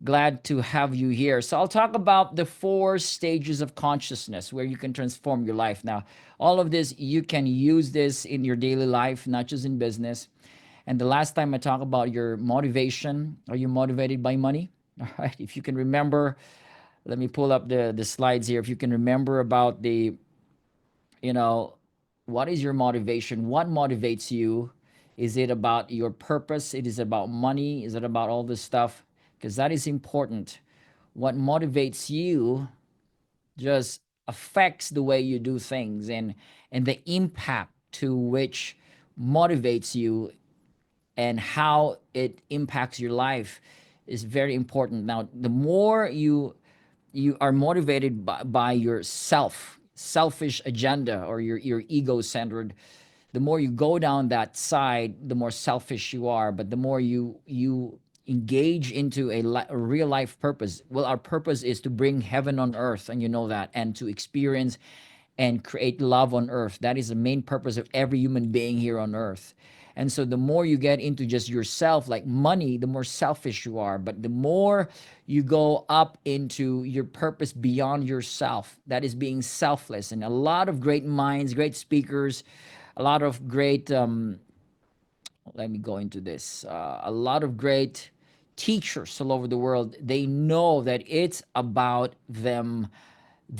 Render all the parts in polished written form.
Glad to have you here. So, I'll talk about the four stages of consciousness where you can transform your life. Now, all of this, you can use this in your daily life, not just in business. And the last time I talked about your motivation, are you motivated by money? All right. If you can remember, let me pull up the slides here. If you can remember about you know, what is your motivation? What motivates you? Is it about your purpose? It is about money? Is it about all this stuff? Because that is important. What motivates you just affects the way you do things, and the impact to which motivates you and how it impacts your life is very important. Now, the more you are motivated by your selfish agenda, or your ego centered, the more you go down that side, the more selfish you are. But the more you engage into a real life purpose, well, our purpose is to bring heaven on earth, and you know that, and to experience and create love on earth. That is the main purpose of every human being here on earth. And so the more you get into just yourself, like money, the more selfish you are. But the more you go up into your purpose beyond yourself, that is being selfless. And a lot of great minds, great speakers, a lot of great, let me go into this, a lot of great teachers all over the world, they know that it's about them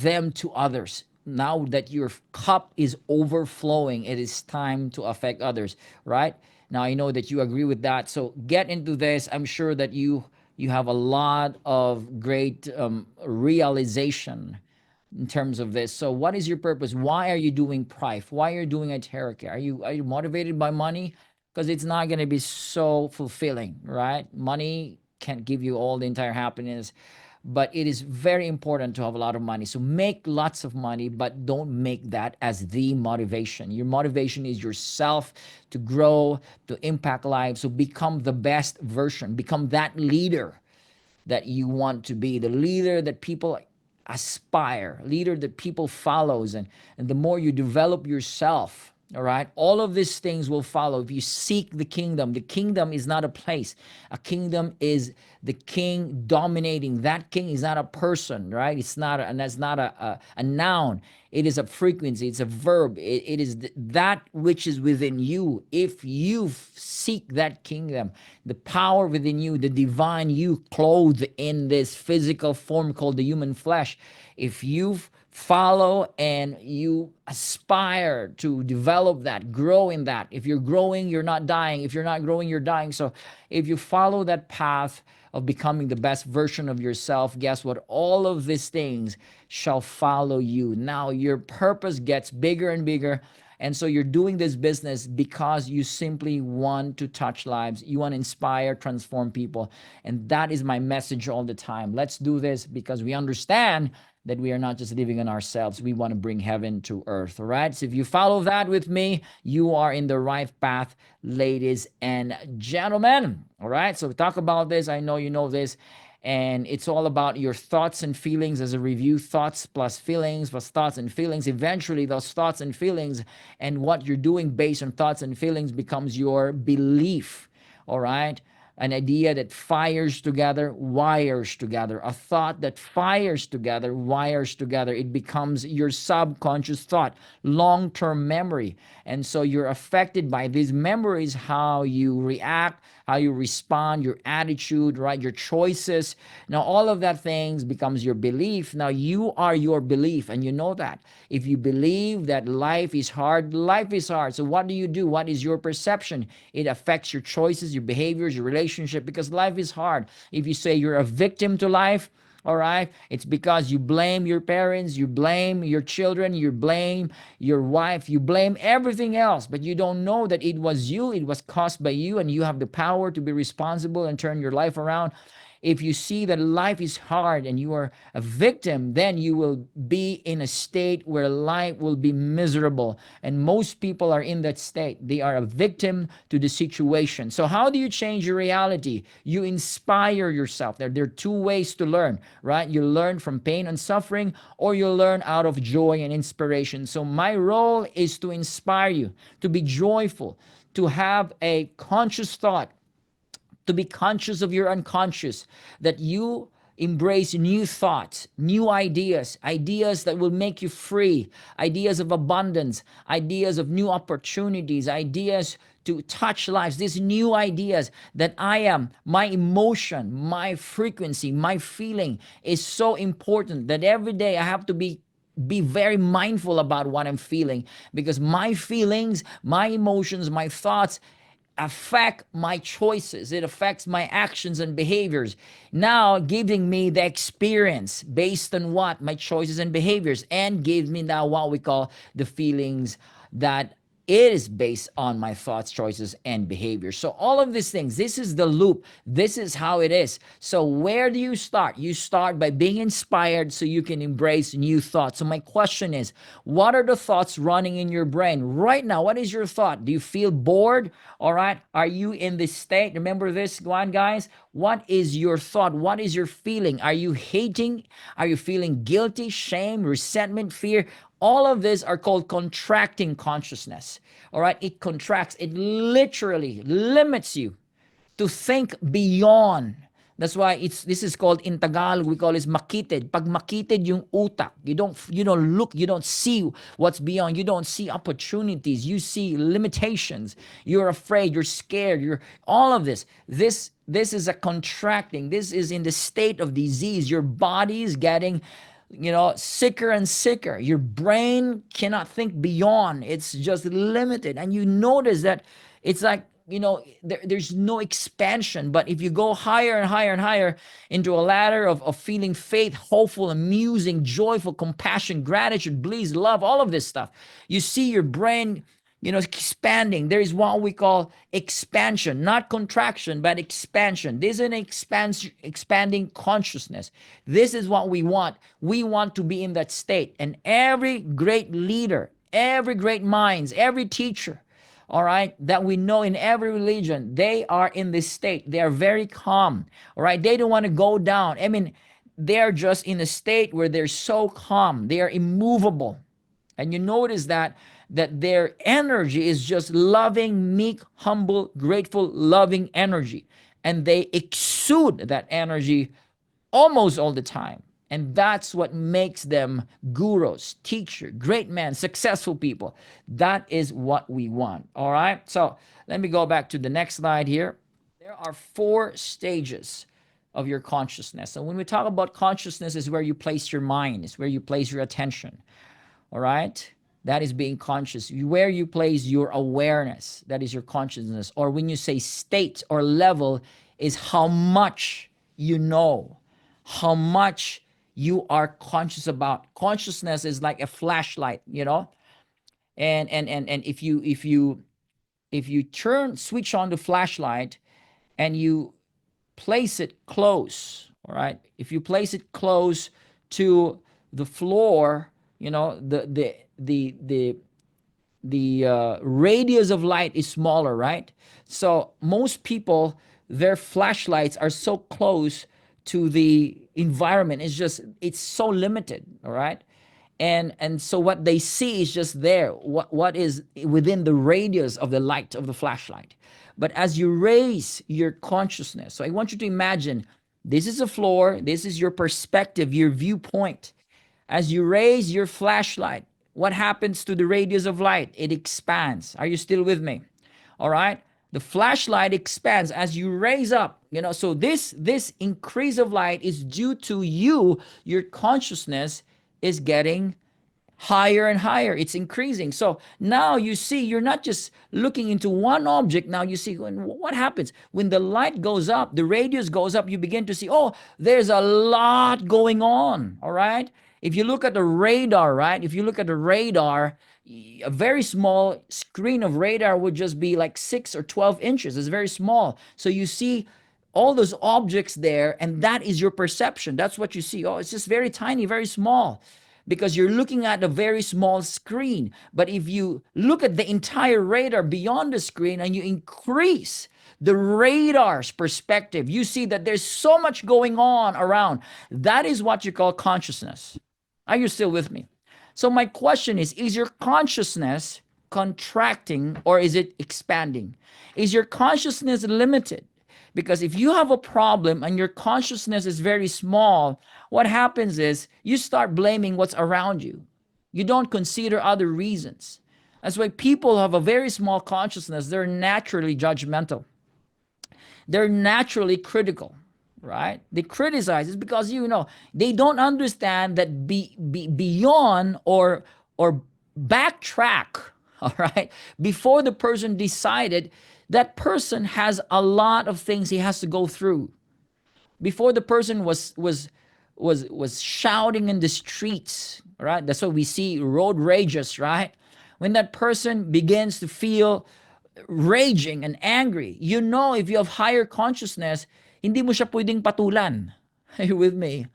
to others. Now that your cup is overflowing, it is time to affect others, right? Now I know that you agree with that. So get into this. I'm sure that you have a lot of great realization in terms of this. So what is your purpose? Why are you doing Prife? Why are you doing a tarot care? Are you motivated by money? Because it's not going to be so fulfilling, right? Money can't give you all the entire happiness, but it is very important to have a lot of money. So make lots of money, but don't make that as the motivation. Your motivation is yourself, to grow, to impact lives. So become the best version, become that leader that you want to be, the leader that people aspire, leader that people follows. And the more you develop yourself, all right, all of these things will follow. If you seek the kingdom is not a place. A kingdom is the king dominating. That king is not a person, right? It's not and that's not a noun. It is a frequency. It's a verb. It is that which is within you. If you seek that kingdom, the power within you, the divine you, clothed in this physical form called the human flesh, if you follow and you aspire to develop that, grow in that. If you're growing, you're not dying. If you're not growing, you're dying. So if you follow that path of becoming the best version of yourself, guess what? All of these things shall follow you. Now your purpose gets bigger and bigger. And so you're doing this business because you simply want to touch lives. You want to inspire, transform people. And that is my message all the time. Let's do this because we understand that we are not just living on ourselves. We want to bring heaven to earth. All right. So if you follow that with me, you are in the right path, ladies and gentlemen. All right. So we talk about this. I know you know this. And it's all about your thoughts and feelings as a review. Thoughts plus feelings plus thoughts and feelings. Eventually, those thoughts and feelings and what you're doing based on thoughts and feelings becomes your belief. All right. An idea that fires together, wires together. A thought that fires together, wires together. It becomes your subconscious thought, long term memory. And so you're affected by these memories, how you react, how you respond, your attitude, right? Your choices. Now, all of that things becomes your belief. Now, you are your belief, and you know that. If you believe that life is hard, life is hard. So, what do? What is your perception? It affects your choices, your behaviors, your relationship, because life is hard. If you say you're a victim to life, all right, it's because you blame your parents, you blame your children, you blame your wife, you blame everything else, but you don't know that it was you, it was caused by you, and you have the power to be responsible and turn your life around. If you see that life is hard and you are a victim, then you will be in a state where life will be miserable. And most people are in that state. They are a victim to the situation. So, how do you change your reality? You inspire yourself. There are two ways to learn, right? You learn from pain and suffering, or you learn out of joy and inspiration. So, my role is to inspire you to be joyful, to have a conscious thought, to be conscious of your unconscious, that you embrace new thoughts, new ideas, ideas that will make you free, ideas of abundance, ideas of new opportunities, ideas to touch lives, these new ideas that I am, my emotion, my frequency, my feeling is so important that every day I have to be very mindful about what I'm feeling, because my feelings, my emotions, my thoughts affect my choices. It affects my actions and behaviors. Now, giving me the experience based on what my choices and behaviors, and gives me now what we call the feelings that it is based on my thoughts, choices, and behaviors. So, all of these things, this is the loop. This is how it is. So, where do you start? You start by being inspired so you can embrace new thoughts. So, my question is, what are the thoughts running in your brain right now? What is your thought? Do you feel bored? All right. Are you in this state? Remember this, go on, guys. What is your thought? What is your feeling? Are you hating? Are you feeling guilty, shame, resentment, fear? All of these are called contracting consciousness. All right. It contracts, it literally limits you to think beyond. That's why this is called in Tagalog, we call it makitid. Pag makitid yung utak, you don't look, you don't see what's beyond. You don't see opportunities. You see limitations. You're afraid, you're scared, you're all of this. This is a contracting. This is in the state of disease. Your body is getting sicker and sicker. Your brain cannot think beyond. It's just limited. And you notice that it's like, there's no expansion. But if you go higher and higher and higher into a ladder of feeling faith, hopeful, amusing, joyful, compassion, gratitude, bliss, love, all of this stuff, you see your brain expanding. There is what we call expansion, not contraction, but expansion. This is an expanding consciousness. This is what we want. We want to be in that state. And every great leader, every great minds, every teacher, all right, that we know in every religion, they are in this state. They are very calm. All right, they don't want to go down. I mean, they're just in a state where they're so calm. They are immovable. And you notice that their energy is just loving, meek, humble, grateful, loving energy. And they exude that energy almost all the time. And that's what makes them gurus, teacher, great men, successful people. That is what we want. All right. So let me go back to the next slide here. There are 4 stages of your consciousness. And when we talk about consciousness, is where you place your mind, is where you place your attention. All right. That is being conscious. Where you place your awareness, that is your consciousness. Or when you say state or level, is how much you know, how much you are conscious about. Consciousness is like a flashlight, and if you switch on the flashlight and you place it close, all right, if you place it close to the floor, the radius of light is smaller, right? So most people, their flashlights are so close to the environment. It's so limited, all right? And so what they see is just there, what is within the radius of the light of the flashlight. But as you raise your consciousness, so I want you to imagine this is a floor, this is your perspective, your viewpoint. As you raise your flashlight, what happens to the radius of light? It expands. Are you still with me? All right. The flashlight expands as you raise up. So this increase of light is due to your consciousness is getting higher and higher. It's increasing. So now you see, you're not just looking into one object. Now you see what happens when the light goes up, the radius goes up. You begin to see, oh, there's a lot going on. All right. If you look at the radar, right? If you look at the radar, a very small screen of radar would just be like 6 or 12 inches. It's very small. So you see all those objects there, and that is your perception. That's what you see. Oh, it's just very tiny, very small, because you're looking at a very small screen. But if you look at the entire radar beyond the screen and you increase the radar's perspective, you see that there's so much going on around. That is what you call consciousness. Are you still with me? So my question is your consciousness contracting or is it expanding? Is your consciousness limited? Because if you have a problem and your consciousness is very small, what happens is you start blaming what's around you. You don't consider other reasons. That's why people have a very small consciousness. They're naturally judgmental. They're naturally critical, right? They criticize. It's because they don't understand that beyond or backtrack. All right, before the person decided, that person has a lot of things he has to go through. Before the person was shouting in the streets, right? That's why we see road rages, right? When that person begins to feel raging and angry, if you have higher consciousness, hindi mo siya pwedeng patulan. Are you with me?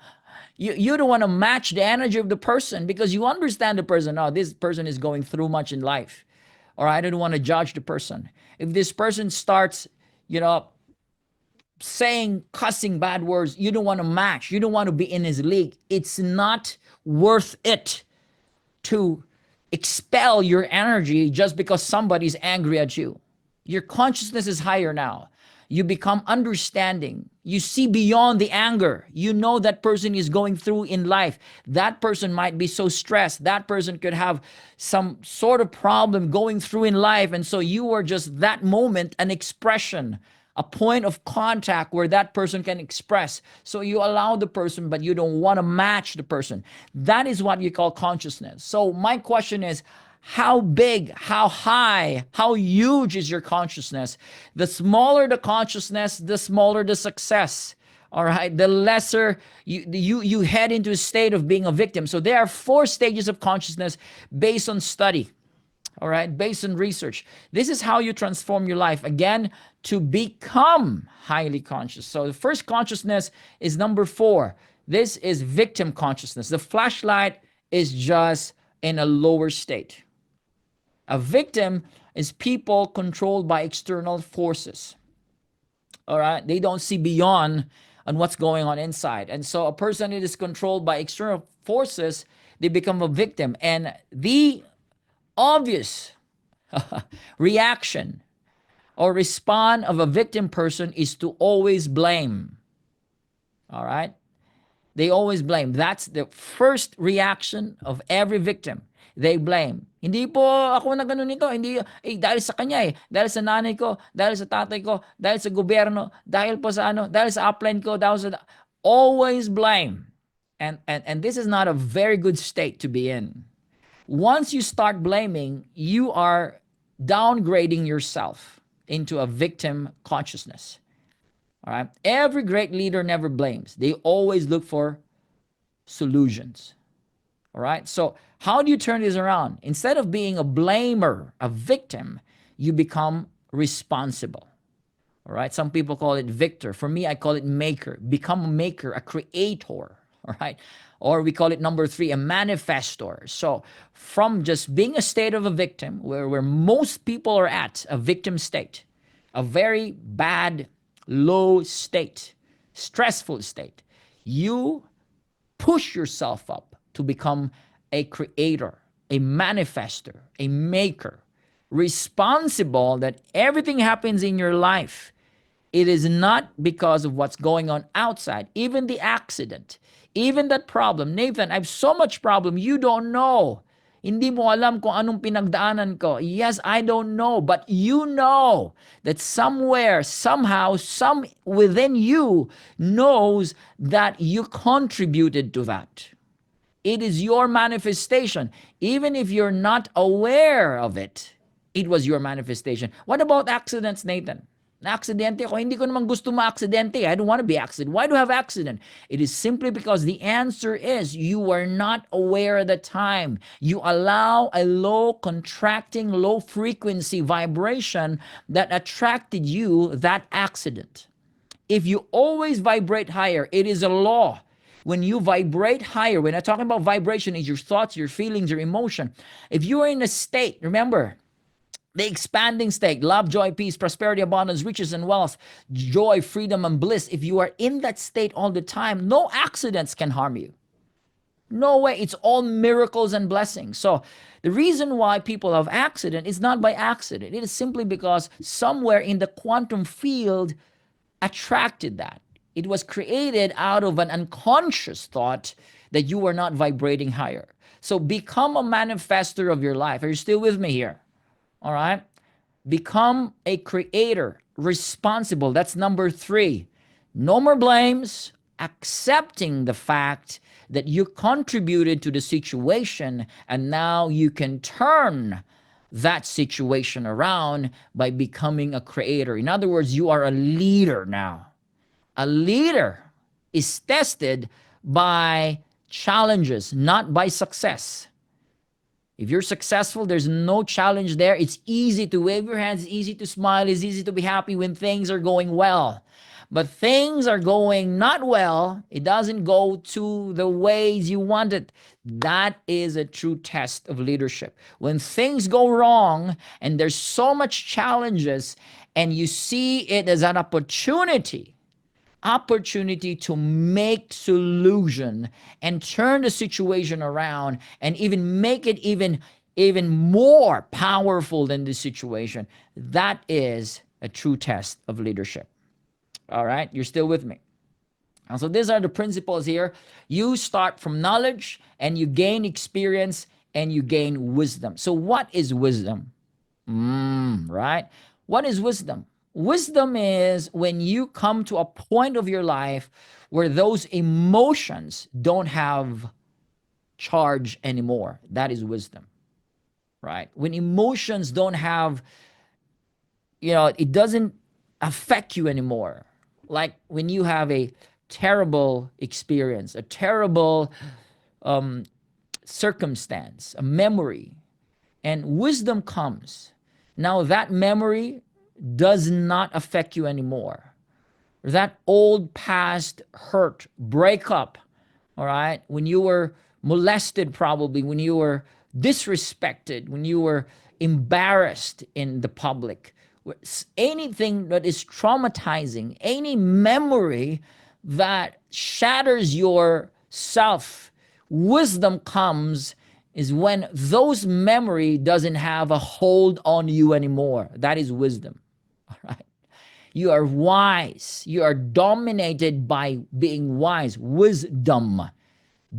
You don't want to match the energy of the person because you understand the person. Oh, this person is going through much in life. Or I don't want to judge the person. If this person starts, you know, saying cussing bad words, you don't want to match. You don't want to be in his league. It's not worth it to expel your energy just because somebody's angry at you. Your consciousness is higher now. You become understanding. You see beyond the anger. You know that person is going through in life. That person might be so stressed. That person could have some sort of problem going through in life. And so you are just that moment, an expression, a point of contact where that person can express. So you allow the person, but you don't want to match the person. That is what you call consciousness. So my question is, how big, how high, how huge is your consciousness? The smaller the consciousness, the smaller the success. All right, the lesser you head into a state of being a victim. So there are 4 stages of consciousness based on study. All right, based on research. This is how you transform your life, again, to become highly conscious. So the first consciousness is number 4. This is victim consciousness. The flashlight is just in a lower state. A victim is people controlled by external forces. All right, they don't see beyond on what's going on inside. And so a person that is controlled by external forces, they become a victim. And the obvious reaction or respond of a victim person is to always blame. All right? They always blame. That's the first reaction of every victim. They blame. Hindi po ako na ganun nito. Hindi, dahil sa kanya Dahil sa nanay ko, dahil sa tatay ko, dahil sa gobyerno, dahil po sa dahil sa upline ko, dahil sa... Always blame. And this is not a very good state to be in. Once you start blaming, you are downgrading yourself into a victim consciousness. All right. Every great leader never blames. They always look for solutions. All right. So how do you turn this around? Instead of being a blamer, a victim, you become responsible. All right. Some people call it victor. For me, I call it maker. Become a maker, a creator. All right. Or we call it number 3, a manifestor. So from just being a state of a victim, where most people are at, a victim state, a very bad, low state, stressful state, you push yourself up to become a creator, a manifester, a maker, responsible that everything happens in your life. It is not because of what's going on outside, even the accident, even that problem. Nathan, I have so much problem, you don't know. Hindi mo alam kung anong pinagdaanan ko. Yes, I don't know, but you know that somewhere, somehow, some within you knows that you contributed to that. It is your manifestation. Even if you're not aware of it, it was your manifestation. What about accidents, Nathan? Na-aksidente ako. Hindi ko naman gusto ma-aksidente. I don't want to be accident. Why do I have accident? It is simply because the answer is you were not aware at the time. You allow a low contracting, low frequency vibration that attracted you that accident. If you always vibrate higher, it is a law. When you vibrate higher, when I'm talking about vibration, is your thoughts, your feelings, your emotion. If you are in a state, remember, the expanding state, love, joy, peace, prosperity, abundance, riches, and wealth, joy, freedom, and bliss. If you are in that state all the time, no accidents can harm you. No way. It's all miracles and blessings. So the reason why people have accident is not by accident. It is simply because somewhere in the quantum field, attracted that. It was created out of an unconscious thought that you were not vibrating higher. So become a manifester of your life. Are you still with me here? All right. Become a creator, responsible. That's number 3. No more blames, accepting the fact that you contributed to the situation and now you can turn that situation around by becoming a creator. In other words, you are a leader now. A leader is tested by challenges, not by success. If you're successful, there's no challenge there. It's easy to wave your hands, it's easy to smile, it's easy to be happy when things are going well. But things are going not well, it doesn't go to the ways you want it. That is a true test of leadership. When things go wrong and there's so much challenges and you see it as an opportunity to make solution and turn the situation around and even make it even more powerful than the situation, that is a true test of leadership. All right, you're still with me? And so these are the principles here. You start from knowledge and you gain experience and you gain wisdom. So what is wisdom? Right? What is wisdom? Wisdom is when you come to a point of your life where those emotions don't have charge anymore. That is wisdom, right? When emotions don't have, it doesn't affect you anymore. Like when you have a terrible experience, a terrible circumstance, a memory, and wisdom comes. Now that memory does not affect you anymore. That old past hurt, breakup, all right? When you were molested, probably, when you were disrespected, when you were embarrassed in the public, anything that is traumatizing, any memory that shatters your self, wisdom comes is when those memory doesn't have a hold on you anymore. That is wisdom. All right. You are wise. You are dominated by being wise. Wisdom.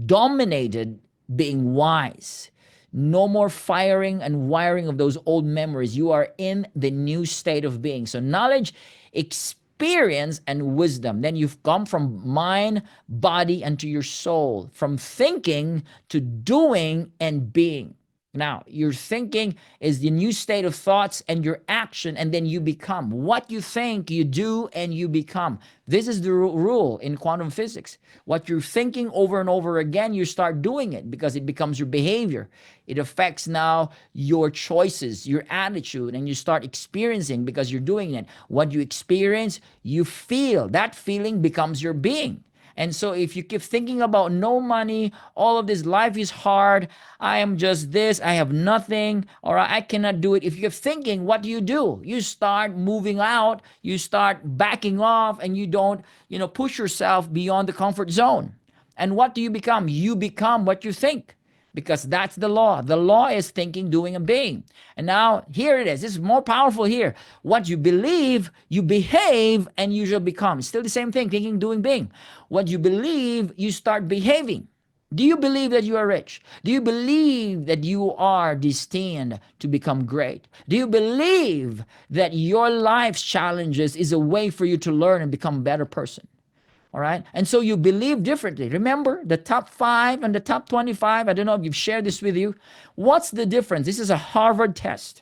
Dominated being wise. No more firing and wiring of those old memories. You are in the new state of being. So knowledge, experience, and wisdom. Then you've come from mind, body, and to your soul. From thinking to doing and being. Now, your thinking is the new state of thoughts and your action, and then you become. What you think, you do, and you become. This is the rule in quantum physics. What you're thinking over and over again, you start doing it because it becomes your behavior. It affects now your choices, your attitude, and you start experiencing because you're doing it. What you experience, you feel. That feeling becomes your being. And so if you keep thinking about no money, all of this, life is hard, I am just this, I have nothing, or I cannot do it. If you're thinking, what do? You start moving out, you start backing off, and you don't, push yourself beyond the comfort zone. And what do you become? You become what you think. Because that's the law. The law is thinking, doing, and being. And now here it is. This is more powerful here. What you believe, you behave, and you shall become. It's still the same thing, thinking, doing, being. What you believe, you start behaving. Do you believe that you are rich? Do you believe that you are destined to become great? Do you believe that your life's challenges is a way for you to learn and become a better person? All right. And so you believe differently. Remember the top 5 and the top 25. I don't know if you've shared this with you. What's the difference? This is a Harvard test.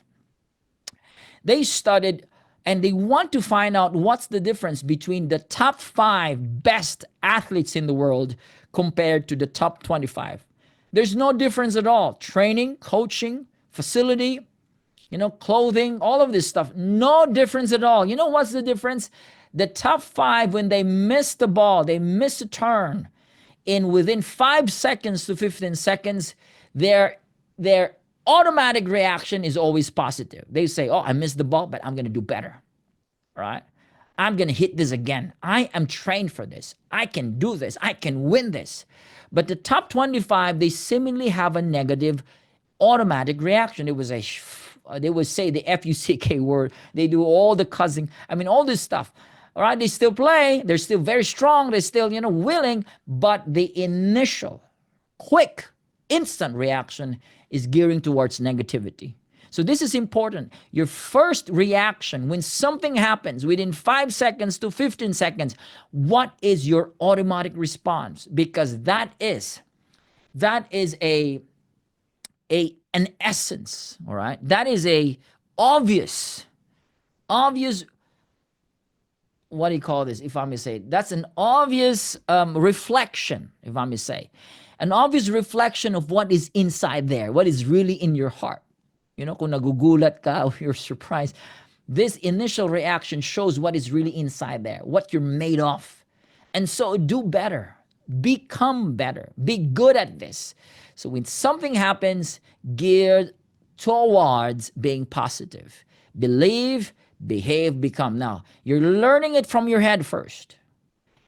They studied and they want to find out what's the difference between the top 5 best athletes in the world compared to the top 25. There's no difference at all. Training, coaching, facility, clothing, all of this stuff. No difference at all. You know what's the difference? The top 5, when they miss the ball, they miss a turn, within 5 seconds to 15 seconds, their automatic reaction is always positive. They say, oh, I missed the ball, but I'm going to do better. All right? I'm going to hit this again. I am trained for this. I can do this. I can win this. But the top 25, they seemingly have a negative automatic reaction. They would say the F-U-C-K word. They do all the cussing. I mean, all this stuff. All right, they still play, they're still very strong, they're still, willing, but the initial, quick, instant reaction is gearing towards negativity. So this is important. Your first reaction when something happens within 5 seconds to 15 seconds, what is your automatic response? Because that is a an essence, all right? That is a obvious, what do you call this, if I may say? That's an obvious reflection, if I may say. An obvious reflection of what is inside there, what is really in your heart. Kung nagugulat ka or you're surprised, this initial reaction shows what is really inside there, what you're made of. And so do better, become better, be good at this. So when something happens, geared towards being positive. Believe, behave, become. Now, you're learning it from your head first,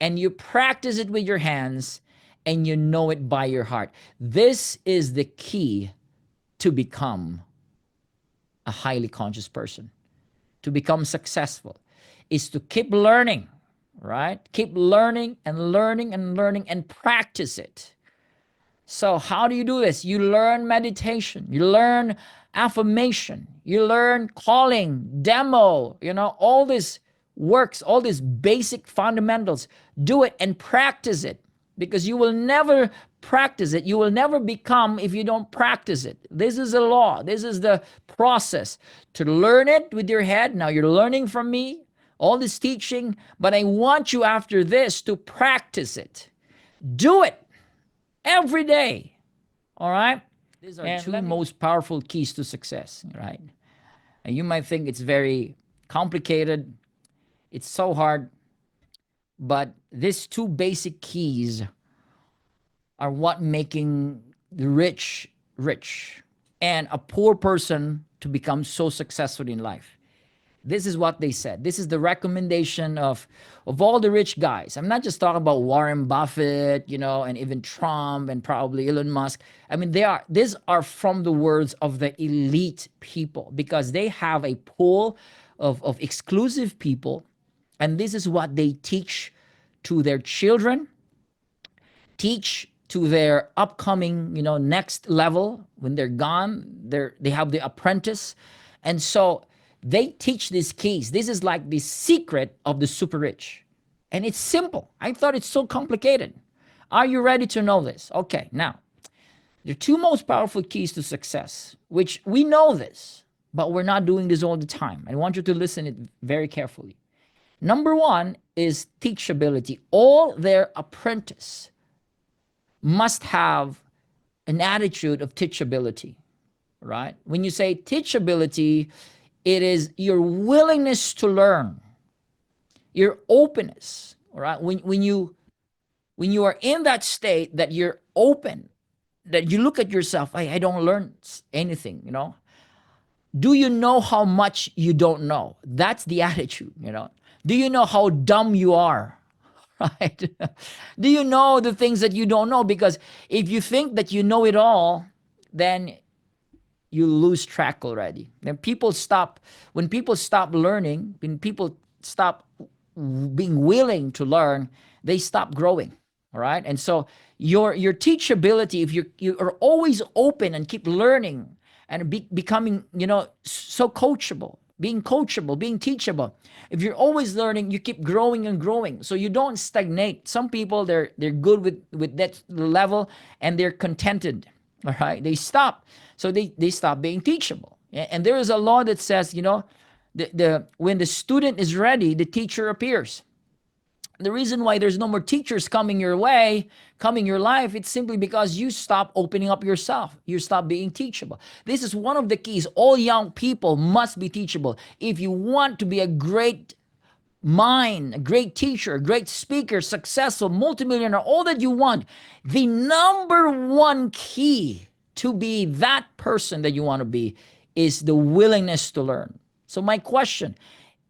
and you practice it with your hands, and you know it by your heart. This is the key to become a highly conscious person, to become successful, is to keep learning, right? Keep learning and learning and learning and practice it. So how do you do this? You learn meditation, you learn affirmation, you learn calling, demo, all this works, all these basic fundamentals. Do it and practice it, because you will never practice it. You will never become if you don't practice it. This is the law. This is the process to learn it with your head. Now you're learning from me, all this teaching, but I want you after this to practice it. Do it every day. All right? These are two most powerful keys to success, right? And you might think it's very complicated. It's so hard. But these two basic keys are what making the rich rich and a poor person to become so successful in life. This is what they said. This is the recommendation of all the rich guys. I'm not just talking about Warren Buffett, and even Trump and probably Elon Musk. I mean, these are from the words of the elite people, because they have a pool of exclusive people, and this is what they teach to their children, teach to their upcoming, next level. When they're gone, they have the apprentice. And so they teach these keys. This is like the secret of the super rich. And it's simple. I thought it's so complicated. Are you ready to know this? Okay, now, the two most powerful keys to success, which we know this, but we're not doing this all the time. I want you to listen it very carefully. Number one is teachability. All their apprentice must have an attitude of teachability, right? When you say teachability, it is your willingness to learn, your openness, all right? When you are in that state that you're open, that you look at yourself, I don't learn anything, Do you know how much you don't know? That's the attitude, Do you know how dumb you are? Right? Do you know the things that you don't know? Because if you think that you know it all, then you lose track already. When people stop learning, when people stop being willing to learn, they stop growing. All right. And so your teachability, if you are always open and keep learning and becoming, so coachable, being teachable. If you're always learning, you keep growing and growing. So you don't stagnate. Some people, they're good with that level and they're contented. All right. They stop. So they stop being teachable. And there is a law that says, when the student is ready, the teacher appears. The reason why there's no more teachers coming your way, coming your life, it's simply because you stop opening up yourself. You stop being teachable. This is one of the keys. All young people must be teachable. If you want to be a great mind, a great teacher, a great speaker, successful, multimillionaire, all that you want, the number one key to be that person that you want to be is the willingness to learn. So my question,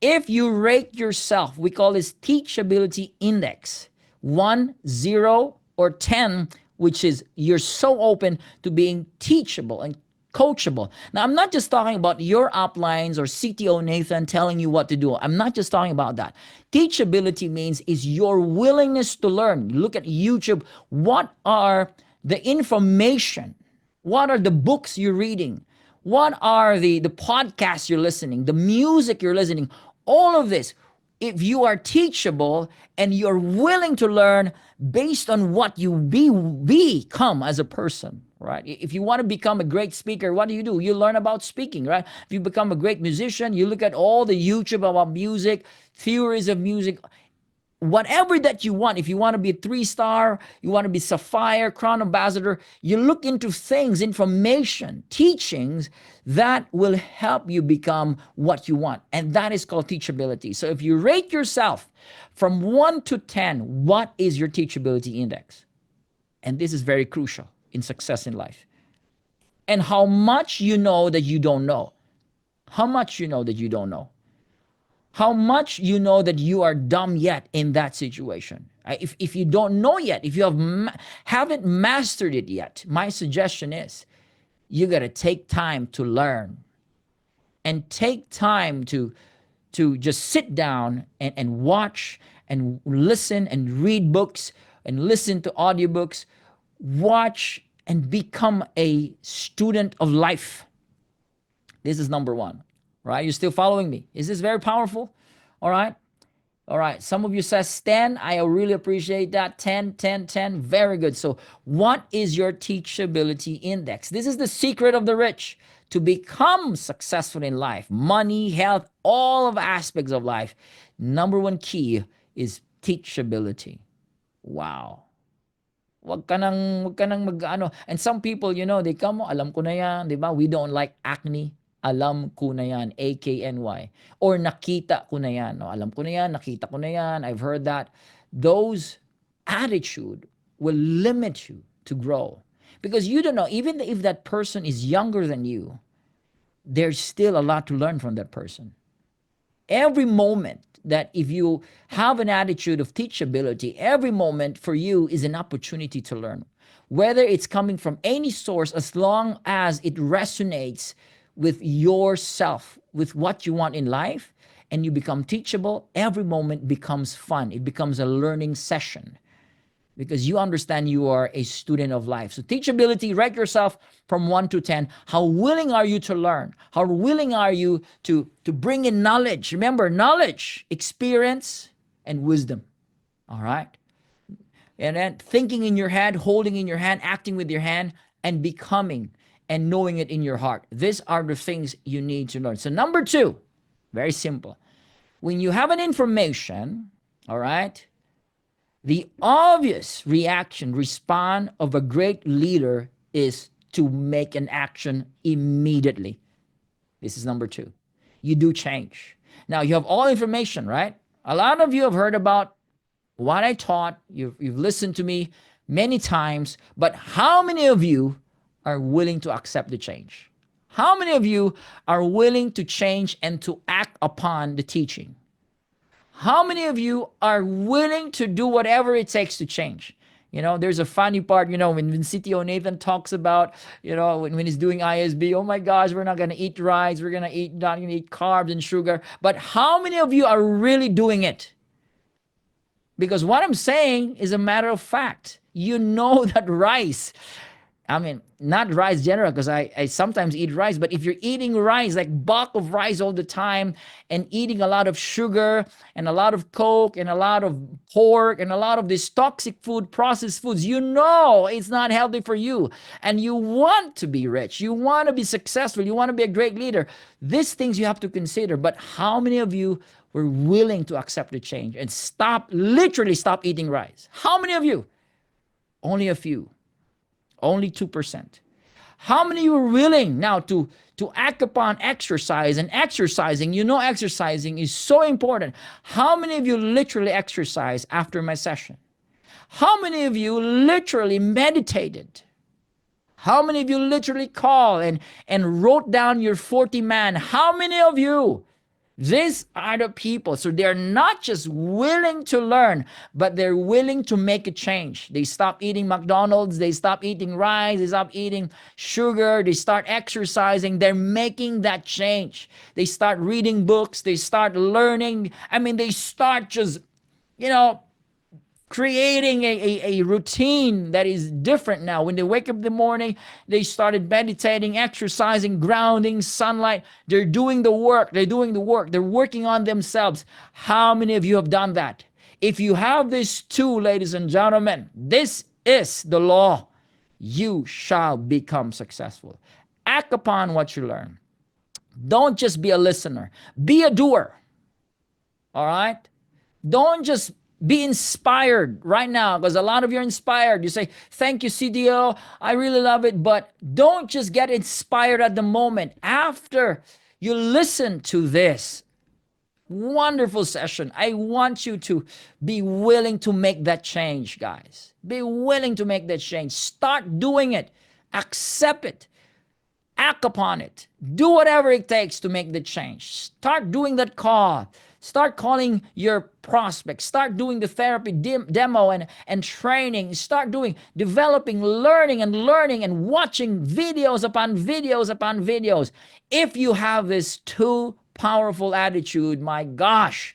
if you rate yourself, we call this teachability index, 1, 0, or 10, which is you're so open to being teachable and coachable. Now, I'm not just talking about your uplines or CTO Nathan telling you what to do. I'm not just talking about that. Teachability means is your willingness to learn. Look at YouTube. What are the information? What are the books you're reading? What are the podcasts you're listening? The music you're listening? All of this, if you are teachable and you're willing to learn based on what you become as a person, right? If you want to become a great speaker, what do? You learn about speaking, right? If you become a great musician, you look at all the YouTube about music, theories of music, whatever that you want. If you want to be a 3-star, you want to be Sapphire, Crown Ambassador, you look into things, information, teachings that will help you become what you want. And that is called teachability. So if you rate yourself from 1 to 10, what is your teachability index? And this is very crucial in success in life. And how much you know that you don't know. How much you know that you don't know. How much you know that you are dumb yet in that situation. If you don't know yet, if you haven't mastered it yet, my suggestion is you got to take time to learn and take time to just sit down and watch and listen and read books and listen to audiobooks, watch and become a student of life. This is number one, right? You're still following me. Is this very powerful? All right. All right. Some of you says 10. I really appreciate that. 10, 10, 10. Very good. So what is your teachability index? This is the secret of the rich. To become successful in life, money, health, all of aspects of life, number one key is teachability. Wow. Wag ka nang mag-ano. And some people, they come, alam ko na yan, di ba? We don't like acne. Alam ko na yan, AKNY. Or nakita ko na yan. No, alam ko na yan, nakita ko na yan, I've heard that. Those attitude will limit you to grow. Because you don't know, even if that person is younger than you, there's still a lot to learn from that person. Every moment that if you have an attitude of teachability, every moment for you is an opportunity to learn. Whether it's coming from any source, as long as it resonates with yourself, with what you want in life, and you become teachable, every moment becomes fun. It becomes a learning session because you understand you are a student of life. So teachability, rate yourself from 1 to 10. How willing are you to learn? How willing are you to bring in knowledge? Remember, knowledge, experience, and wisdom. All right? And then thinking in your head, holding in your hand, acting with your hand, and becoming and knowing it in your heart. These are the things you need to learn. So number 2, very simple. When you have an information, all right, the obvious response of a great leader is to make an action immediately. This is number 2. You do change. Now, you have all information, right? A lot of you have heard about what I taught. You've listened to me many times, but how many of you are willing to accept the change? How many of you are willing to change and to act upon the teaching? How many of you are willing to do whatever it takes to change? There's a funny part, when CTO Nathan talks about, when he's doing ISB, oh my gosh, we're not going to eat rice, we're not going to eat carbs and sugar. But how many of you are really doing it? Because what I'm saying is a matter of fact. You know that rice, not rice general, because I sometimes eat rice, but if you're eating rice, like bulk of rice all the time, and eating a lot of sugar and a lot of Coke and a lot of pork and a lot of this toxic food, processed foods, it's not healthy for you. And you want to be rich. You want to be successful. You want to be a great leader. These things you have to consider. But how many of you were willing to accept the change and literally stop eating rice? How many of you? Only a few. Only 2%. How many of you are willing now to act upon exercise and exercising? Exercising is so important. How many of you literally exercise after my session? How many of you literally meditated? How many of you literally called and wrote down your 40 man? How many of you? These are the people. So they're not just willing to learn, but they're willing to make a change. They stop eating McDonald's, they stop eating rice, they stop eating sugar, they start exercising. They're making that change. They start reading books, they start learning. I mean, they start just, you know, creating a routine that is different now. When they wake up in the morning, they started meditating, exercising, grounding, sunlight. They're doing the work. They're doing the work. They're working on themselves. How many of you have done that? If you have this too, ladies and gentlemen, this is the law. You shall become successful. Act upon what you learn. Don't just be a listener. Be a doer. All right? Don't just be inspired right now, because a lot of you are inspired. You say, thank you, CTO. I really love it. But don't just get inspired at the moment. After you listen to this wonderful session, I want you to be willing to make that change, guys. Be willing to make that change. Start doing it. Accept it. Act upon it. Do whatever it takes to make the change. Start doing that call. Start calling your prospects. Start doing the therapy demo and training. Start doing, developing, learning and watching videos upon videos upon videos. If you have this too powerful attitude, my gosh,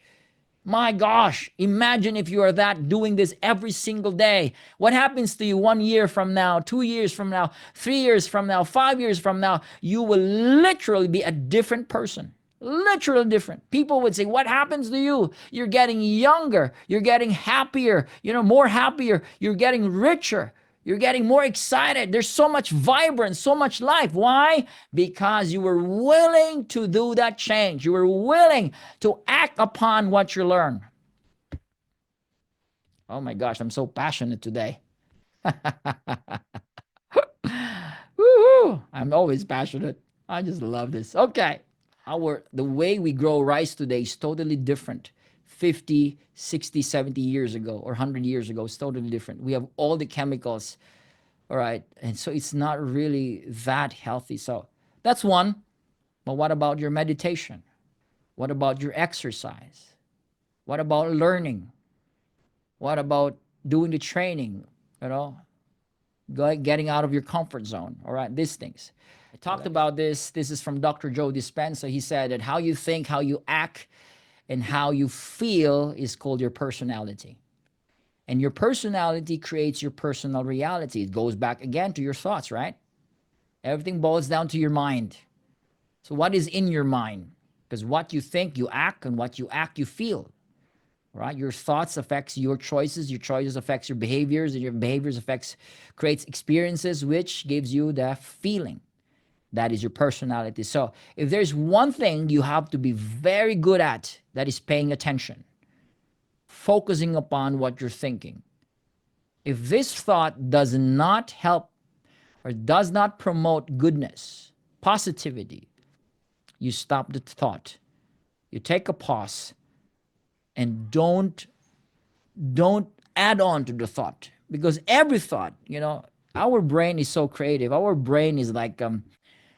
imagine if you are that doing this every single day. What happens to you 1 year from now, 2 years from now, 3 years from now, 5 years from now? You will literally be a different person. Literally different. People would say, what happens to you? You're getting younger. You're getting happier. More happier. You're getting richer. You're getting more excited. There's so much vibrance, so much life. Why? Because you were willing to do that change. You were willing to act upon what you learn. Oh my gosh, I'm so passionate today. Woohoo! I'm always passionate. I just love this. Okay. The way we grow rice today is totally different. 50, 60, 70 years ago or 100 years ago is totally different. We have all the chemicals, all right? And so it's not really that healthy. So that's one. But what about your meditation? What about your exercise? What about learning? What about doing the training? Getting out of your comfort zone, all right? These things. I talked about this. This is from Dr. Joe Dispenza. He said that how you think, how you act, and how you feel is called your personality. And your personality creates your personal reality. It goes back again to your thoughts, right? Everything boils down to your mind. So what is in your mind? Because what you think, you act, and what you act, you feel. Right? Your thoughts affects your choices affects your behaviors, and your behaviors creates experiences, which gives you the feeling. That is your personality. So if there's one thing you have to be very good at, that is paying attention, focusing upon what you're thinking. If this thought does not help or does not promote goodness, positivity, you stop the thought. You take a pause and don't add on to the thought, because every thought, our brain is so creative. Our brain is like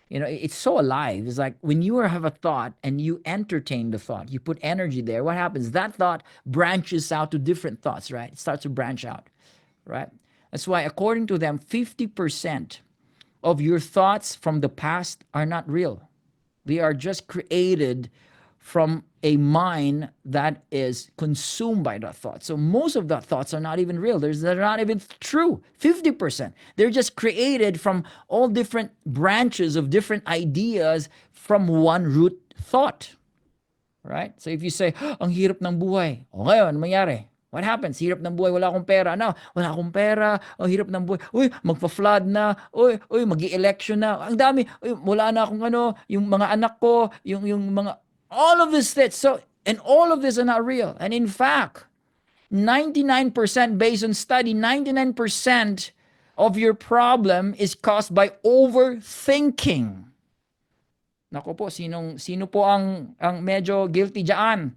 it's so alive. It's like when you have a thought and you entertain the thought, you put energy there, what happens? That thought branches out to different thoughts, right? It starts to branch out, right? That's why, according to them, 50% of your thoughts from the past are not real. They are just created from a mind that is consumed by that thought. So most of the thoughts are not even real. They're not even true. 50%. They're just created from all different branches of different ideas from one root thought. Right? So if you say, ang hirap ng buhay. O ngayon, ano mangyari? What happens? Hirap ng buhay, wala akong pera. Ano? Wala akong pera. Ang hirap ng buhay. Uy, magpa-flood na. Uy, magi-election na. Ang dami. Uy, wala na akong yung mga anak ko, yung mga all of this and all of this are not real. And in fact, 99% based on study, 99% of your problem is caused by overthinking. Nako po, sino po ang medyo guilty diyan?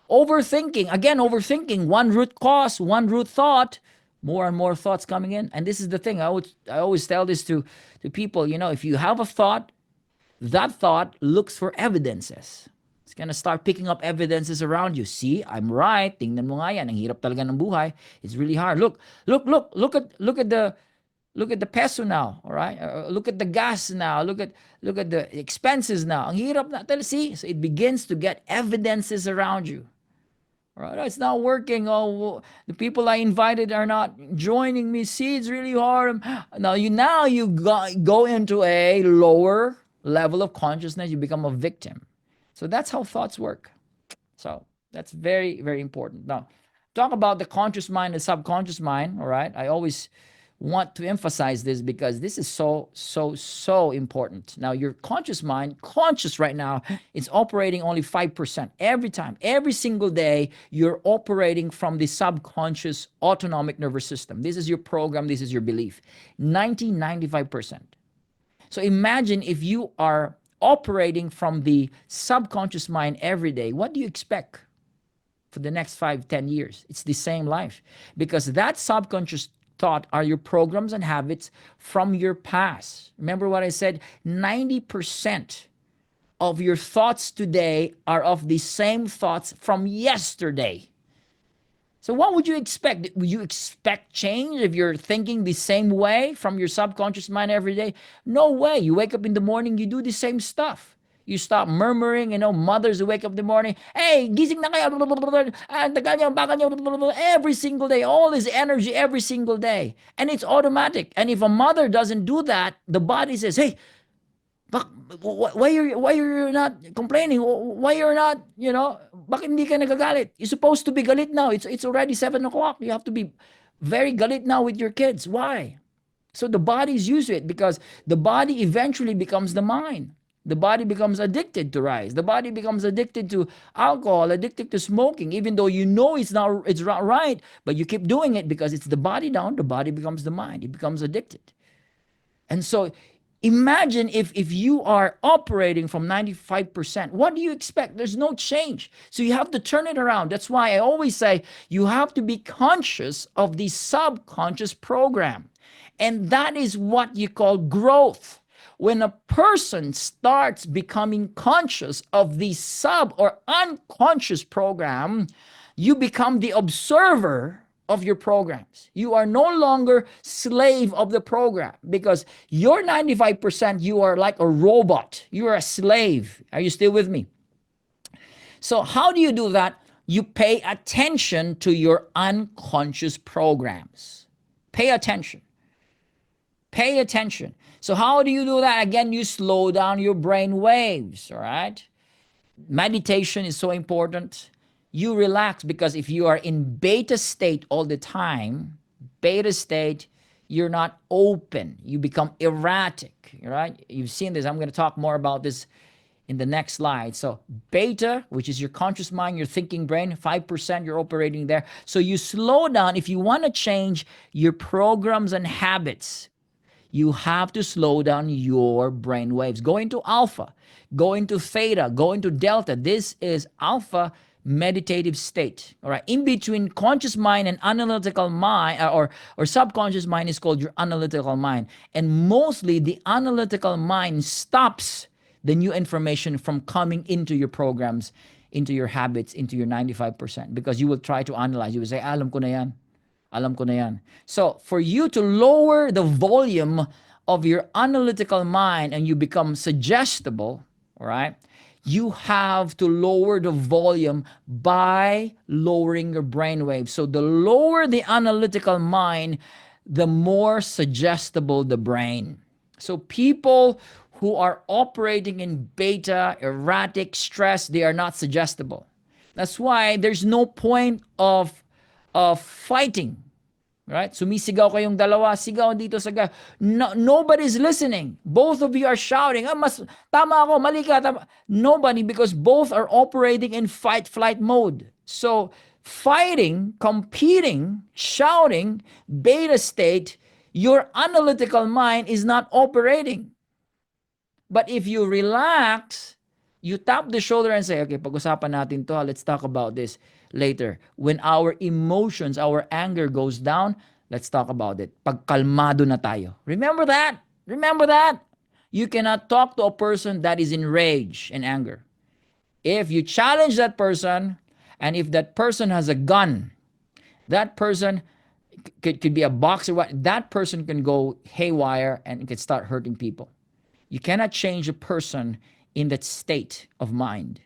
Overthinking. Again, overthinking. One root cause, one root thought, more and more thoughts coming in. And this is the thing. I always tell this to people, if you have a thought, that thought looks for evidences. gonna start picking up evidences around you. See, I'm right. Tingnan mo nga yan. Ang hirap talaga ng buhay. It's really hard. Look at the peso now, all right? Look at the gas now. Look at the expenses now. Ang hirap na. See, so it begins to get evidences around you. All right, it's not working. Oh, the people I invited are not joining me. See, it's really hard. Now you go into a lower level of consciousness. You become a victim. So that's how thoughts work. So that's very, very important. Now, talk about the conscious mind and subconscious mind. All right. I always want to emphasize this because this is so important. Now, your conscious mind, conscious right now, is operating only 5%. Every time, every single day, you're operating from the subconscious autonomic nervous system. This is your program, this is your belief. 95%. So imagine if you are operating from the subconscious mind every day, what do you expect for the next 5-10 years? It's the same life, because that subconscious thought are your programs and habits from your past. Remember what I said? 90% of your thoughts today are of the same thoughts from yesterday. So what would you expect? Would you expect change if you're thinking the same way from your subconscious mind every day? No way. You wake up in the morning, you do the same stuff. You stop murmuring, mothers who wake up in the morning, hey, gising na kayo, every single day, all this energy every single day. And it's automatic. And if a mother doesn't do that, the body says, hey, why you're not complaining? Why you're not, bakit hindi ka nagagalit? You're supposed to be galit now. It's already 7 o'clock. You have to be very galit now with your kids. Why? So the body is used to it, because the body eventually becomes the mind. The body becomes addicted to rice. The body becomes addicted to alcohol, addicted to smoking, even though it's not right, but you keep doing it because it's the body down. The body becomes the mind. It becomes addicted. And so imagine if you are operating from 95%, what do you expect? There's no change. So you have to turn it around. That's why I always say you have to be conscious of the subconscious program. And that is what you call growth. When a person starts becoming conscious of the sub or unconscious program, you become the observer of your programs. You are no longer slave of the program, because you're 95%, you are like a robot. You are a slave. Are you still with me? So how do you do that? You pay attention to your unconscious programs. Pay attention. Pay attention. So how do you do that? Again, you slow down your brain waves, all right? Meditation is so important. You relax, because if you are in beta state all the time, beta state, you're not open. You become erratic, right? You've seen this. I'm going to talk more about this in the next slide. So beta, which is your conscious mind, your thinking brain, 5%, you're operating there. So you slow down. If you want to change your programs and habits, you have to slow down your brain waves. Go into alpha, go into theta, go into delta. This is alpha meditative state. All right. In between conscious mind and analytical mind, or subconscious mind, is called your analytical mind. And mostly the analytical mind stops the new information from coming into your programs, into your habits, into your 95%, because you will try to analyze. You will say, alam ko na yan. Alam ko na yan. So for you to lower the volume of your analytical mind and you become suggestible, all right, you have to lower the volume by lowering your brain waves. So the lower the analytical mind, the more suggestible the brain. So people who are operating in beta, erratic, stress, they are not suggestible. That's why there's no point of fighting. Right? Sumisigaw kayong dalawa, sigaw dito sa no, nobody's listening. Both of you are shouting, tama ako, mali ka, tama. Nobody, because both are operating in fight-flight mode. So fighting, competing, shouting, beta state, your analytical mind is not operating. But if you relax, you tap the shoulder and say, okay, pag-usapan natin to. Let's talk about this later. When our emotions, our anger goes down, let's talk about it. Pagkalmado na tayo. Remember that. Remember that. You cannot talk to a person that is in rage and anger. If you challenge that person, and if that person has a gun, that person could be a boxer, what that person can go haywire and can start hurting people. You cannot change a person in that state of mind.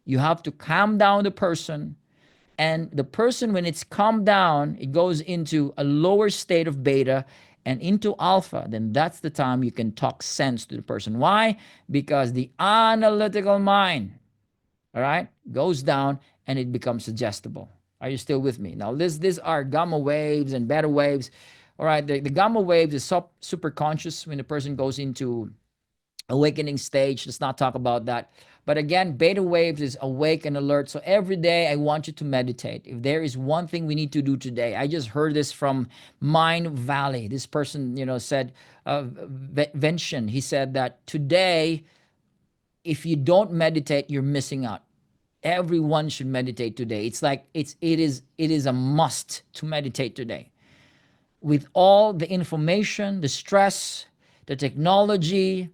You have to calm down the person, and the person, when it's calmed down, it goes into a lower state of beta and into alpha. Then that's the time you can talk sense to the person. Why? Because the analytical mind, all right, goes down and it becomes suggestible. Are you still with me? Now, these are gamma waves and beta waves. All right, the gamma waves is super conscious when the person goes into awakening stage. Let's not talk about that. But again, beta waves is awake and alert. So every day I want you to meditate. If there is one thing we need to do today, I just heard this from Mind Valley. This person, said, Vention, he said that today, if you don't meditate, you're missing out. Everyone should meditate today. It's like it is a must to meditate today. With all the information, the stress, the technology,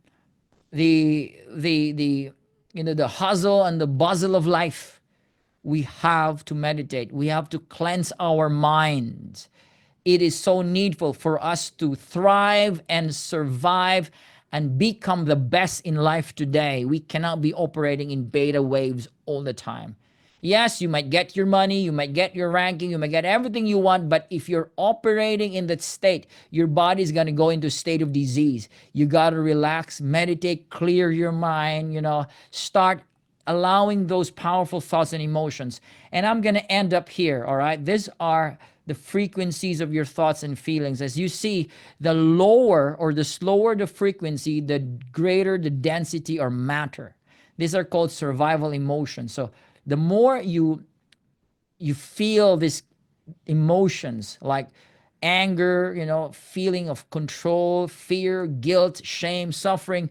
the hustle and the bustle of life, we have to meditate. We have to cleanse our minds. It is so needful for us to thrive and survive and become the best in life today. We cannot be operating in beta waves all the time. Yes, you might get your money, you might get your ranking, you might get everything you want, but if you're operating in that state, your body's going to go into a state of disease. You got to relax, meditate, clear your mind, start allowing those powerful thoughts and emotions. And I'm going to end up here, all right? These are the frequencies of your thoughts and feelings. As you see, the lower or the slower the frequency, the greater the density or matter. These are called survival emotions. So the more you feel these emotions like anger, feeling of control, fear, guilt, shame, suffering,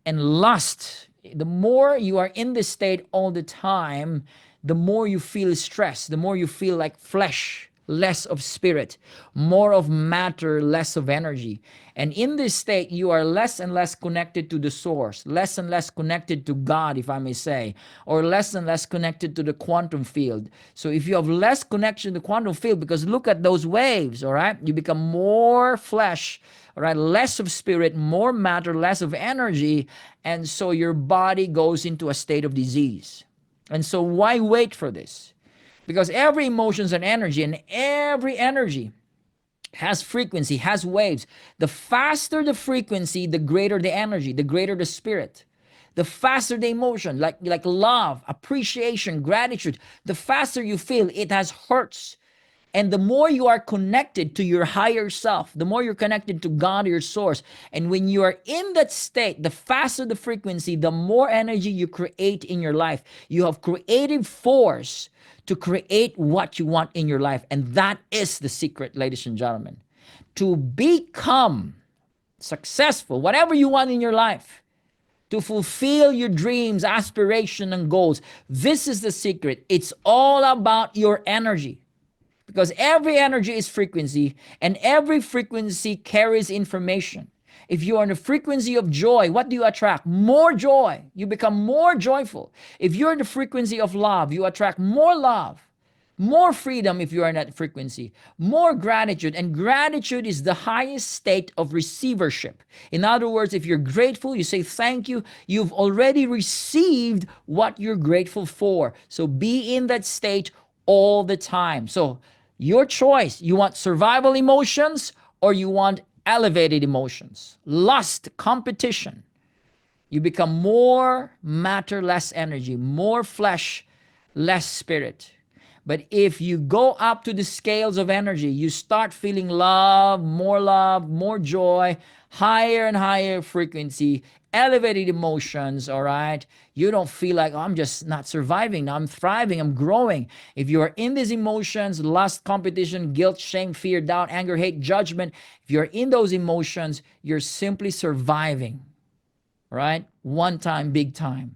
and lust, the more you are in this state all the time, the more you feel stress, the more you feel like flesh, less of spirit, more of matter, less of energy. And in this state, you are less and less connected to the source, less and less connected to God, if I may say, or less and less connected to the quantum field. So if you have less connection to the quantum field, because look at those waves, all right, you become more flesh, all right, less of spirit, more matter, less of energy. And so your body goes into a state of disease. And so why wait for this? Because every emotion is an energy, and every energy has frequency, has waves. The faster the frequency, the greater the energy, the greater the spirit. The faster the emotion, like love, appreciation, gratitude, the faster you feel, it has hertz. And the more you are connected to your higher self, the more you're connected to God, your source. And when you are in that state, the faster the frequency, the more energy you create in your life. You have creative force to create what you want in your life. And that is the secret, ladies and gentlemen. To become successful, whatever you want in your life, to fulfill your dreams, aspirations, and goals. This is the secret. It's all about your energy. Because every energy is frequency, and every frequency carries information. If you are in the frequency of joy, what do you attract? More joy. You become more joyful. If you're in the frequency of love, you attract more love. More freedom if you are in that frequency. More gratitude. And gratitude is the highest state of receivership. In other words, if you're grateful, you say thank you. You've already received what you're grateful for. So be in that state all the time. So your choice. You want survival emotions or you want elevated emotions? Lust, competition. You become more matter, less energy, more flesh, less spirit. But if you go up to the scales of energy, you start feeling love, more joy, higher and higher frequency, elevated emotions, all right? You don't feel like, oh, I'm just not surviving. I'm thriving. I'm growing. If you are in these emotions, lust, competition, guilt, shame, fear, doubt, anger, hate, judgment, if you're in those emotions, you're simply surviving, right? One time, big time.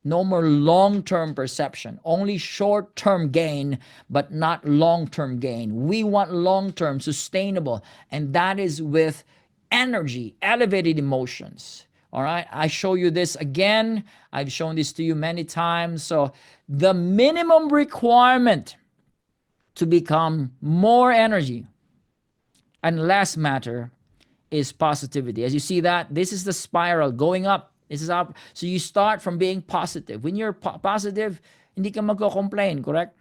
No more long-term perception, only short-term gain, but not long-term gain. We want long-term, sustainable, and that is with energy, elevated emotions. All right. I show you this again. I've shown this to you many times. So the minimum requirement to become more energy and less matter is positivity. As you see that, this is the spiral going up. This is up. So you start from being positive. When you're positive, hindi ka magko-complain, correct?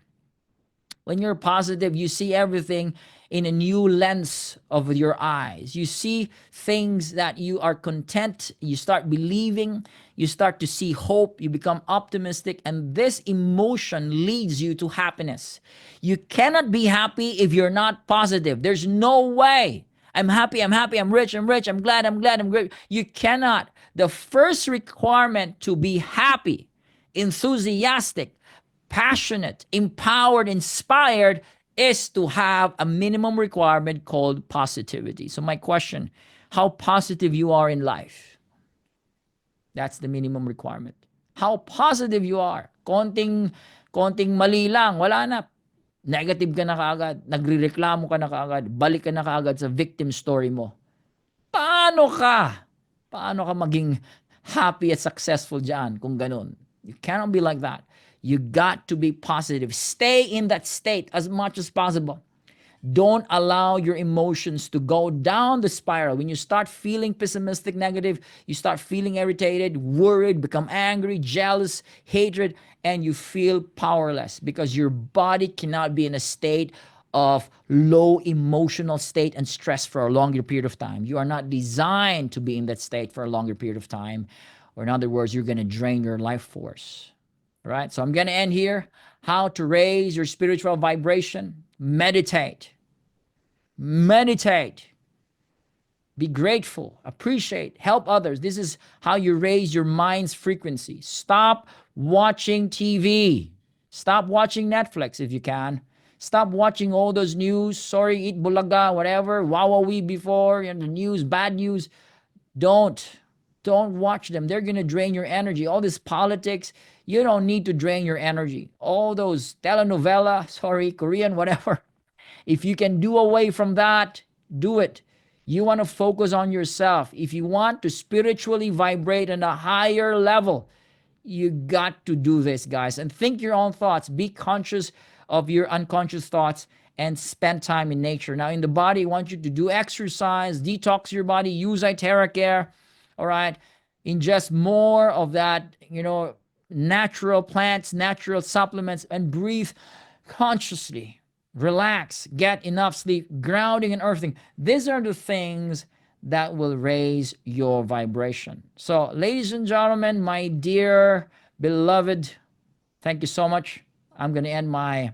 When you're positive, you see everything in a new lens of your eyes. You see things that you are content. You start believing. You start to see hope. You become optimistic. And this emotion leads you to happiness. You cannot be happy if you're not positive. There's no way. I'm happy, I'm happy, I'm rich, I'm glad, I'm glad, I'm great. You cannot. The first requirement to be happy, enthusiastic, passionate, empowered, inspired is to have a minimum requirement called positivity. So my question, how positive you are in life? That's the minimum requirement. How positive you are. Konting mali lang, wala na. Negative ka na kaagad, nagrereklamo ka na kaagad, balik ka na kaagad sa victim story mo. Paano ka? Paano ka maging happy at successful dyan kung ganun? You cannot be like that. You got to be positive. Stay in that state as much as possible. Don't allow your emotions to go down the spiral. When you start feeling pessimistic, negative, you start feeling irritated, worried, become angry, jealous, hatred, and you feel powerless because your body cannot be in a state of low emotional state and stress for a longer period of time. You are not designed to be in that state for a longer period of time. Or in other words, you're going to drain your life force. All right, so I'm going to end here. How to raise your spiritual vibration. Meditate. Meditate. Be grateful. Appreciate. Help others. This is how you raise your mind's frequency. Stop watching TV. Stop watching Netflix if you can. Stop watching all those news. Sorry, eat bulaga, whatever. Wawawi before, the news, bad news. Don't. Don't watch them. They're going to drain your energy. All this politics, you don't need to drain your energy. All those telenovela, sorry, Korean, whatever. If you can do away from that, do it. You want to focus on yourself. If you want to spiritually vibrate on a higher level, you got to do this, guys. And think your own thoughts. Be conscious of your unconscious thoughts and spend time in nature. Now, in the body, I want you to do exercise, detox your body, use Itera Care. All right. Ingest more of that, natural plants, natural supplements, and breathe consciously. Relax, get enough sleep, grounding and earthing. These are the things that will raise your vibration. So, ladies and gentlemen, my dear beloved, thank you so much. I'm going to end my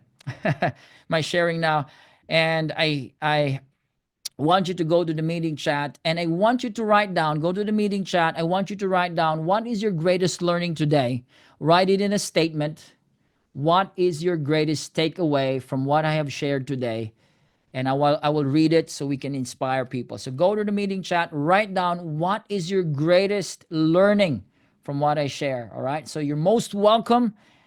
my sharing now, and I want you to go to the meeting chat, and I want you to write down, go to the meeting chat. I want you to write down, what is your greatest learning today? Write it in a statement. What is your greatest takeaway from what I have shared today? And I will read it so we can inspire people. So go to the meeting chat, write down, what is your greatest learning from what I share. All right. So you're most welcome.